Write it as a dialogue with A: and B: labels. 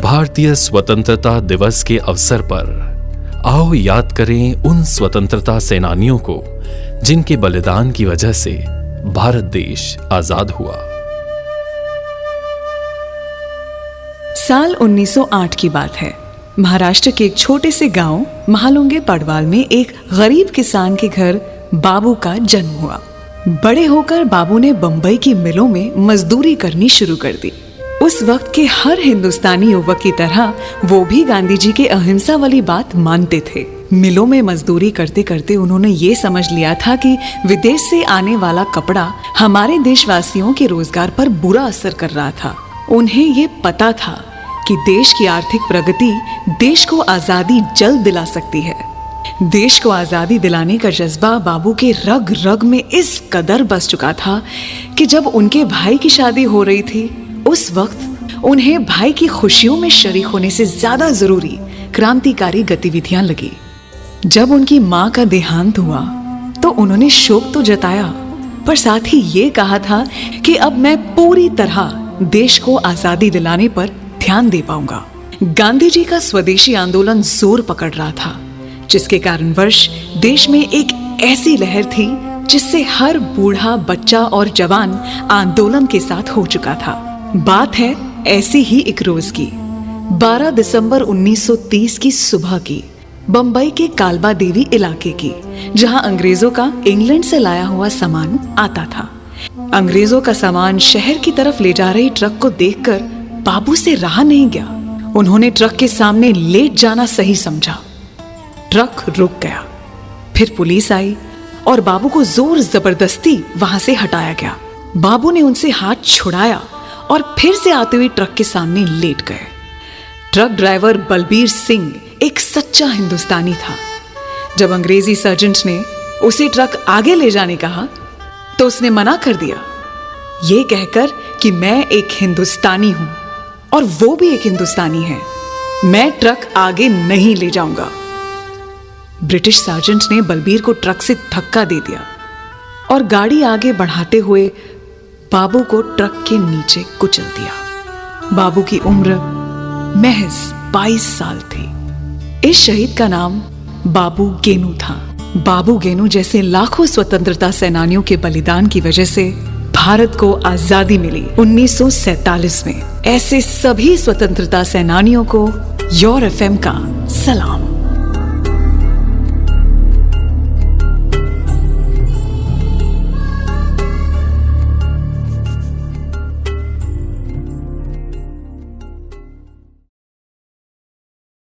A: भारतीय स्वतंत्रता दिवस के अवसर पर आओ याद करें उन स्वतंत्रता सेनानियों को जिनके बलिदान की वजह से भारत देश आजाद हुआ।
B: साल 1908 की बात है। महाराष्ट्र के एक छोटे से गांव महालुंगे पड़वाल में एक गरीब किसान के घर बाबू का जन्म हुआ। बड़े होकर बाबू ने बंबई की मिलों में मजदूरी करनी शुरू कर दी। उस वक्त के हर हिंदुस्तानी युवक की तरह वो भी गांधी जी के अहिंसा वाली बात मानते थे। मिलों में मजदूरी करते करते उन्होंने ये समझ लिया था कि विदेश से आने वाला कपड़ा हमारे देशवासियों के रोजगार पर बुरा असर कर रहा था। उन्हें ये पता था कि देश की आर्थिक प्रगति देश को आजादी जल्द दिला सकती है। देश को आजादी दिलाने का जज्बा बाबू के रग रग में इस कदर बस चुका था कि जब उनके भाई की शादी हो रही थी उस वक्त उन्हें भाई की खुशियों में शरीक होने से ज्यादा जरूरी क्रांतिकारी गतिविधियां लगी। जब उनकी मां का देहांत हुआ तो उन्होंने शोक तो जताया, पर साथ ही ये कहा था कि अब मैं पूरी तरह देश को आजादी दिलाने पर ध्यान दे पाऊंगा। गांधी जी का स्वदेशी आंदोलन जोर पकड़ रहा था, जिसके कारणवश देश में एक ऐसी लहर थी जिससे हर बूढ़ा, बच्चा और जवान आंदोलन के साथ हो चुका था। बात है ऐसी ही एक रोज की, 12 दिसंबर 1930 की सुबह की, बंबई के कालबा देवी इलाके की, जहां अंग्रेजों का इंग्लैंड से लाया हुआ सामान आता था। अंग्रेजों का सामान शहर की तरफ ले जा रही ट्रक को देखकर बाबू से रहा नहीं गया। उन्होंने ट्रक के सामने लेट जाना सही समझा। ट्रक रुक गया। फिर पुलिस आई और बाबू को जोर जबरदस्ती वहां से हटाया गया। बाबू ने उनसे हाथ छुड़ाया और फिर से आते हुए ट्रक के सामने लेट गए। ट्रक ड्राइवर बलबीर सिंह एक सच्चा हिंदुस्तानी था। जब अंग्रेजी सर्जेंट ने उसे ट्रक आगे ले जाने कहा तो उसने मना कर दिया, ये कहकर कि मैं एक हिंदुस्तानी हूं और वो भी एक हिंदुस्तानी है, मैं ट्रक आगे नहीं ले जाऊंगा। ब्रिटिश सर्जेंट ने बलबीर को ट्रक से धक्का दे दिया और गाड़ी आगे बढ़ाते हुए बाबू को ट्रक के नीचे कुचल दिया। बाबू की उम्र महज 22 साल थी। इस शहीद का नाम बाबू गेनू था। बाबू गेनू जैसे लाखों स्वतंत्रता सेनानियों के बलिदान की वजह से भारत को आजादी मिली 1947 में। ऐसे सभी स्वतंत्रता सेनानियों को योर एफएम का सलाम।